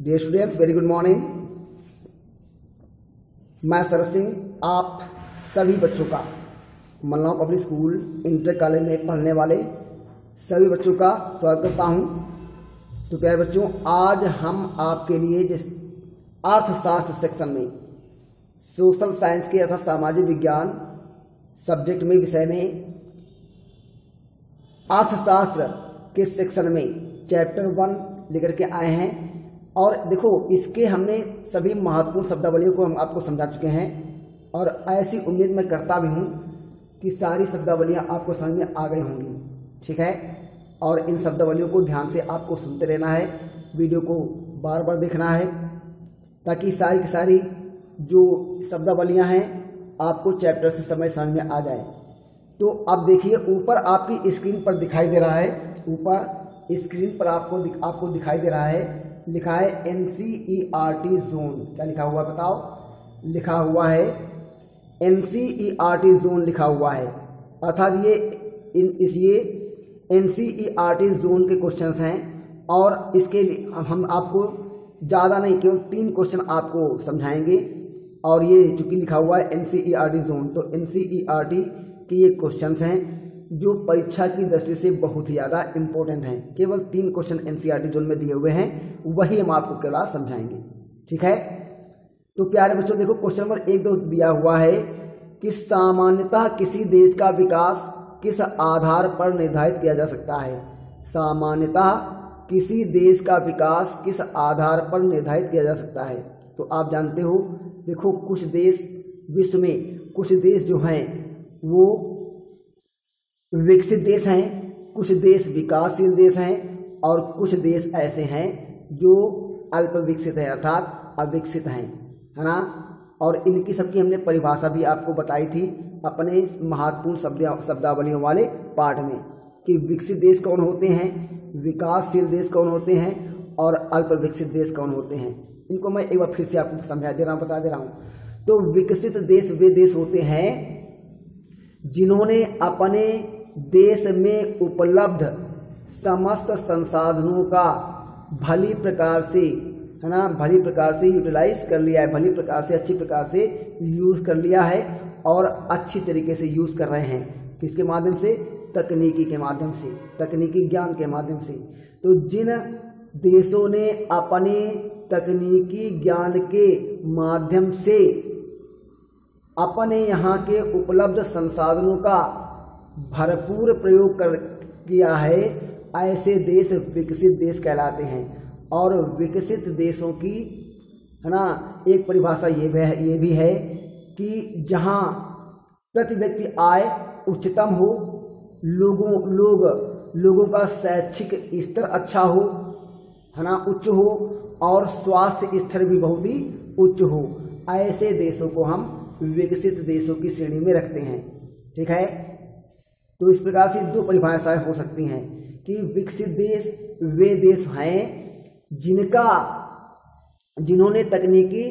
Dear students, very good morning. मैं सरस सिंह आप सभी बच्चों का Malnav public school inter college में पढ़ने वाले सभी बच्चों का स्वागत करता हूं। तो प्यारे बच्चों, आज हम आपके लिए जिस अर्थशास्त्र सेक्शन में सोशल साइंस के अर्थात सामाजिक विज्ञान सब्जेक्ट में विषय में अर्थशास्त्र के सेक्शन में चैप्टर 1 लेकर के आए हैं। और देखो, इसके हमने सभी महत्वपूर्ण शब्दावलियों को हम आपको समझा चुके हैं और ऐसी उम्मीद मैं करता भी हूँ कि सारी शब्दावलियाँ आपको समझ में आ गई होंगी। ठीक है, और इन शब्दावलियों को ध्यान से आपको सुनते रहना है, वीडियो को बार बार देखना है ताकि सारी की सारी जो शब्दावलियाँ हैं आपको चैप्टर से समझ में आ जाए। तो अब देखिए, ऊपर आपकी स्क्रीन पर दिखाई दे रहा है, ऊपर स्क्रीन पर आपको दिखाई दे रहा है, लिखा है NCERT जोन। क्या लिखा हुआ है बताओ? लिखा हुआ है NCERT जोन लिखा हुआ है, अर्थात ये NCERT जोन के क्वेश्चंस हैं। और इसके लिए हम आपको ज़्यादा नहीं, केवल 3 क्वेश्चन आपको समझाएंगे। और ये चूँकि लिखा हुआ है NCERT जोन, तो NCERT के ये क्वेश्चंस हैं जो परीक्षा की दृष्टि से बहुत ही ज़्यादा इम्पोर्टेंट हैं। केवल 3 क्वेश्चन NCERT जोन में दिए हुए हैं, वही हम आपको केवल समझाएंगे। ठीक है, तो प्यारे बच्चों देखो, क्वेश्चन नंबर 1-2 दिया हुआ है कि सामान्यतः किसी देश का विकास किस आधार पर निर्धारित किया जा सकता है। सामान्यतः किसी देश का विकास किस आधार पर निर्धारित किया जा सकता है। तो आप जानते हो, देखो कुछ देश विश्व में, कुछ देश जो हैं वो विकसित देश हैं, कुछ देश विकासशील देश हैं और कुछ देश ऐसे हैं जो अल्प विकसित है अर्थात अविकसित हैं, है ना। और इनकी सबकी हमने परिभाषा भी आपको बताई थी अपने महत्वपूर्ण शब्दावलियों वाले पार्ट में कि विकसित देश कौन होते हैं, विकासशील देश कौन होते हैं और अल्प विकसित देश कौन होते हैं। इनको मैं एक बार फिर से आपको समझा दे रहा हूँ, बता दे रहा हूँ। तो विकसित देश वे देश होते हैं जिन्होंने अपने देश में उपलब्ध समस्त संसाधनों का भली प्रकार से, है ना, भली प्रकार से यूटिलाइज कर लिया है, भली प्रकार से, अच्छी प्रकार से यूज़ कर लिया है और अच्छी तरीके से यूज़ कर रहे हैं। किसके माध्यम से? तकनीकी के माध्यम से, तकनीकी ज्ञान के माध्यम से। तो जिन देशों ने अपने तकनीकी ज्ञान के माध्यम से अपने यहाँ के उपलब्ध संसाधनों का भरपूर प्रयोग किया है, ऐसे देश विकसित देश कहलाते हैं। और विकसित देशों की, है ना, एक परिभाषा ये भी है कि जहाँ प्रति व्यक्ति आय उच्चतम हो, लोगों का शैक्षिक स्तर अच्छा हो, है ना, उच्च हो, और स्वास्थ्य स्तर भी बहुत ही उच्च हो, ऐसे देशों को हम विकसित देशों की श्रेणी में रखते हैं। ठीक है, तो इस प्रकार से 2 परिभाषाएं हो सकती हैं कि विकसित देश वे देश हैं जिन्होंने तकनीकी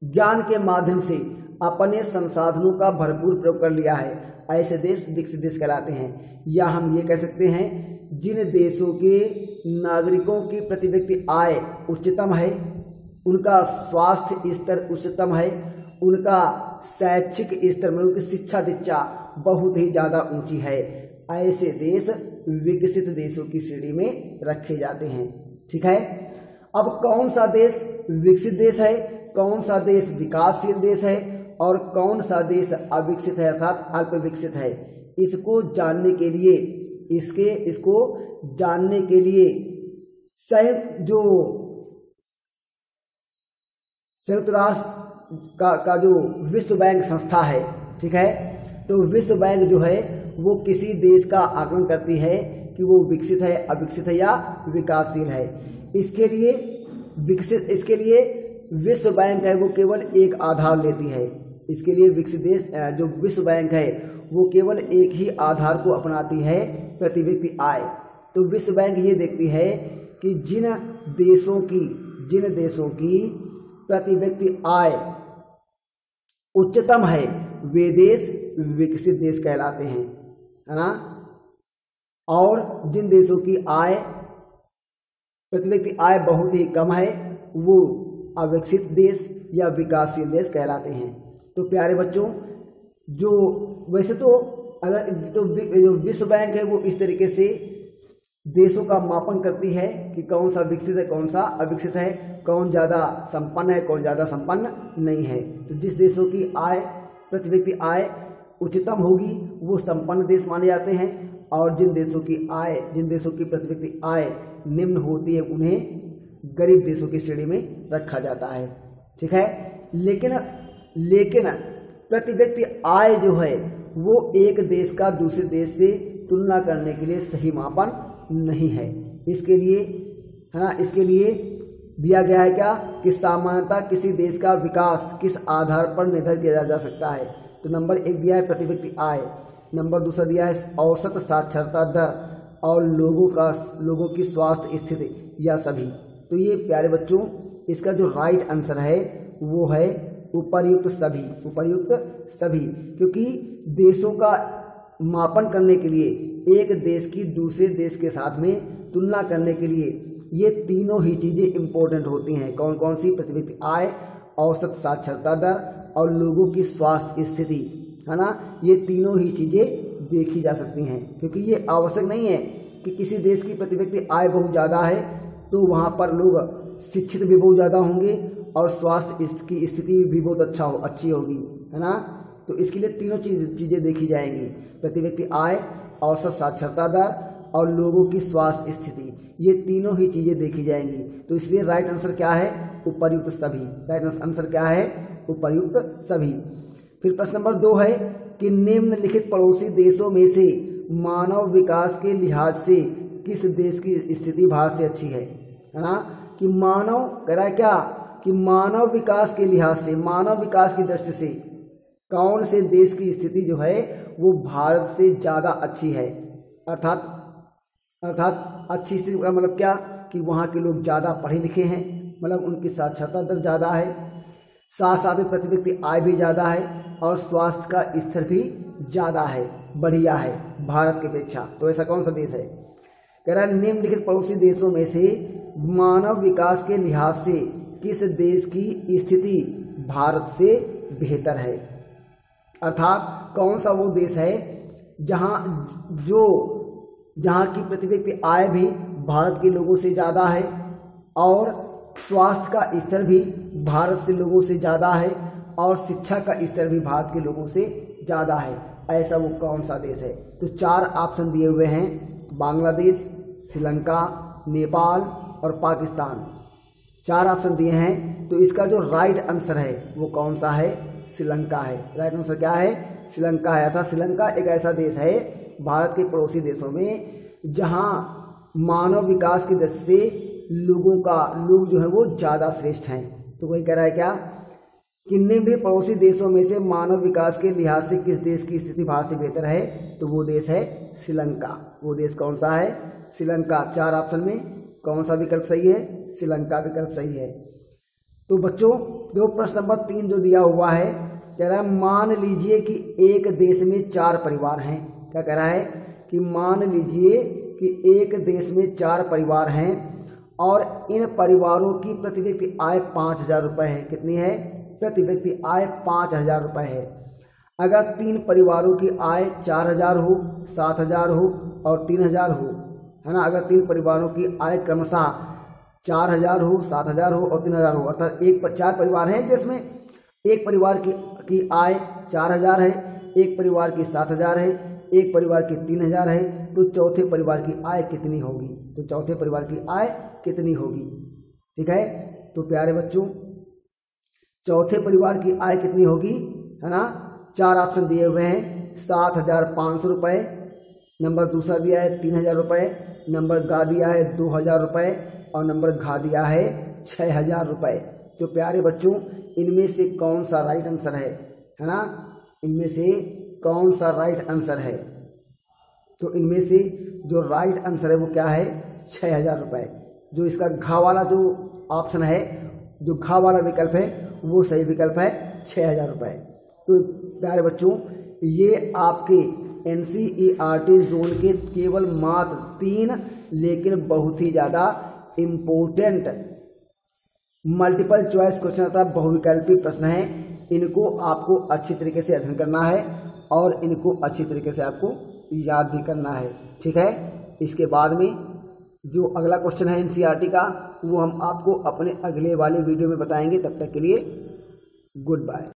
ज्ञान के माध्यम से अपने संसाधनों का भरपूर प्रयोग कर लिया है, ऐसे देश विकसित देश कहलाते हैं। या हम ये कह सकते हैं जिन देशों के नागरिकों की प्रति व्यक्ति आय उच्चतम है, उनका स्वास्थ्य स्तर उच्चतम है, उनका शैक्षिक स्तर में उनकी शिक्षा दीक्षा बहुत ही ज़्यादा ऊंची है, ऐसे देश विकसित देशों की श्रेणी में रखे जाते हैं। ठीक है, अब कौन सा देश विकसित देश है, कौन सा देश विकासशील देश है और कौन सा देश अविकसित है अर्थात अल्प विकसित है, इसको जानने के लिए संयुक्त राष्ट्र का जो विश्व बैंक संस्था है, ठीक है, तो विश्व बैंक जो है वो किसी देश का आकलन करती है कि वो विकसित है, अविकसित है या विकासशील है। इसके लिए विश्व बैंक है वो केवल एक आधार लेती है। इसके लिए विकसित देश जो विश्व बैंक है वो केवल एक ही आधार को अपनाती है, प्रति व्यक्ति आय। तो विश्व बैंक ये देखती है कि जिन देशों की प्रति व्यक्ति आय उच्चतम है वे देश विकसित देश कहलाते हैं, है ना। और जिन देशों की आय प्रति व्यक्ति आय बहुत ही कम है वो अविकसित देश या विकासशील देश कहलाते हैं। तो प्यारे बच्चों, जो वैसे तो अगर तो जो विश्व बैंक है वो इस तरीके से देशों का मापन करती है कि कौन सा विकसित है कौन सा अविकसित है, कौन ज़्यादा संपन्न है कौन ज़्यादा संपन्न नहीं है। तो जिस देशों की आय प्रति व्यक्ति आय उच्चतम होगी वो संपन्न देश माने जाते हैं, और जिन देशों की प्रति व्यक्ति आय निम्न होती है उन्हें गरीब देशों की श्रेणी में रखा जाता है। ठीक है, लेकिन प्रति व्यक्ति आय जो है वो एक देश का दूसरे देश से तुलना करने के लिए सही मापन नहीं है। इसके लिए दिया गया है क्या कि सामान्यतः किसी देश का विकास किस आधार पर निर्धारित किया जा सकता है। तो नंबर 1 दिया है प्रति व्यक्ति आय, नंबर 2 दिया है औसत साक्षरता दर, और लोगों की स्वास्थ्य स्थिति या सभी। तो ये प्यारे बच्चों इसका जो राइट आंसर है वो है उपर्युक्त सभी, क्योंकि देशों का मापन करने के लिए एक देश की दूसरे देश के साथ में तुलना करने के लिए ये तीनों ही चीज़ें इम्पोर्टेंट होती हैं। कौन कौन सी? प्रति व्यक्ति आय, औसत साक्षरता दर और लोगों की स्वास्थ्य स्थिति, है ना। ये तीनों ही चीज़ें देखी जा सकती हैं, क्योंकि ये आवश्यक नहीं है कि किसी देश की प्रति व्यक्ति आय बहुत ज़्यादा है तो वहाँ पर लोग शिक्षित भी बहुत ज़्यादा होंगे और स्वास्थ्य की स्थिति भी बहुत अच्छी होगी, है ना। तो इसके लिए तीनों चीज़ें देखी जाएंगी, प्रति व्यक्ति आय, औसत साक्षरता दर और लोगों की स्वास्थ्य स्थिति, ये तीनों ही चीज़ें देखी जाएंगी। तो इसलिए राइट आंसर क्या है? उपर्युक्त सभी। राइट आंसर क्या है? उपर्युक्त सभी। फिर प्रश्न नंबर 2 है कि निम्नलिखित पड़ोसी देशों में से मानव विकास के लिहाज से किस देश की स्थिति भारत से अच्छी है ना। कि मानव कह रहा है क्या कि मानव विकास के लिहाज से, मानव विकास की दृष्टि से कौन से देश की स्थिति जो है वो भारत से ज़्यादा अच्छी है। अर्थात अच्छी स्थिति का मतलब क्या कि वहाँ के लोग ज़्यादा पढ़े लिखे हैं, मतलब उनकी साक्षरता दर ज़्यादा है, साथ साथ में प्रति व्यक्ति आय भी ज़्यादा है और स्वास्थ्य का स्तर भी ज़्यादा है, बढ़िया है भारत की अपेक्षा। तो ऐसा कौन सा देश है? कह रहा है निम्नलिखित पड़ोसी देशों में से मानव विकास के लिहाज से किस देश की स्थिति भारत से बेहतर है। अर्थात कौन सा वो देश है जहाँ की प्रति व्यक्ति आय भी भारत के लोगों से ज़्यादा है और स्वास्थ्य का स्तर भी भारत से लोगों से ज़्यादा है और शिक्षा का स्तर भी भारत के लोगों से ज़्यादा है। ऐसा वो कौन सा देश है? तो 4 ऑप्शन दिए हुए हैं, बांग्लादेश, श्रीलंका, नेपाल और पाकिस्तान। 4 ऑप्शन दिए हैं। तो इसका जो राइट आंसर है वो कौन सा है? श्रीलंका है। राइट आंसर क्या है? श्रीलंका है। अर्थात श्रीलंका एक ऐसा देश है भारत के पड़ोसी देशों में जहां मानव विकास की दृष्टि से लोग जो है वो ज़्यादा श्रेष्ठ हैं। तो वही कह रहा है क्या कि निम्न पड़ोसी देशों में से मानव विकास के लिहाज से किस देश की स्थिति भारत से बेहतर है? तो वो देश है श्रीलंका। वो देश कौन सा है? श्रीलंका। 4 ऑप्शन में कौन सा विकल्प सही है? श्रीलंका विकल्प सही है। तो बच्चों जो प्रश्न नंबर 3 जो दिया हुआ है, कह रहा है मान लीजिए कि एक देश में 4 परिवार हैं। क्या कह रहा है कि मान लीजिए कि एक देश में 4 परिवार हैं और इन परिवारों की प्रति व्यक्ति आय 5,000 रुपये है। कितनी है? प्रति व्यक्ति आय 5,000 रुपये है। अगर 3 परिवारों की आय 4,000 हो, 7,000 हो और 3,000 हो, है ना। अगर 3 परिवारों की आय क्रमशः 4,000 हो, 7,000 हो और 3,000 हो, अर्थात 4 परिवार हैं जिसमें एक परिवार की आय 4,000 है, एक परिवार की 7,000 है, एक परिवार की 3,000 है, तो चौथे परिवार की आय कितनी होगी? तो चौथे परिवार की आय कितनी होगी? ठीक है। तो प्यारे बच्चों चौथे परिवार की आय कितनी होगी, है ना। 4 ऑप्शन दिए हुए हैं, 7,500 रुपये, नंबर दूसरा दिया है 3,000 रुपये, नंबर गा दिया है 2,000 रुपये और नंबर घा दिया है 6,000 रुपये। तो प्यारे बच्चों इनमें से कौन सा राइट आंसर है ना। इनमें से कौन सा राइट आंसर है? तो इनमें से जो राइट आंसर है वो क्या है? 6,000 रुपये। जो इसका घा वाला जो ऑप्शन है, जो घा वाला विकल्प है वो सही विकल्प है, 6,000 रुपये। तो प्यारे बच्चों ये आपके NCERT जोन के केवल मात्र 3 लेकिन बहुत ही ज़्यादा इम्पोर्टेंट मल्टीपल चॉइस क्वेश्चन अर्थात बहुविकल्पी प्रश्न है, इनको आपको अच्छी तरीके से अध्ययन करना है और इनको अच्छी तरीके से आपको याद भी करना है। ठीक है, इसके बाद में जो अगला क्वेश्चन है एनसीईआरटी का वो हम आपको अपने अगले वाले वीडियो में बताएंगे। तब तक के लिए गुड बाय।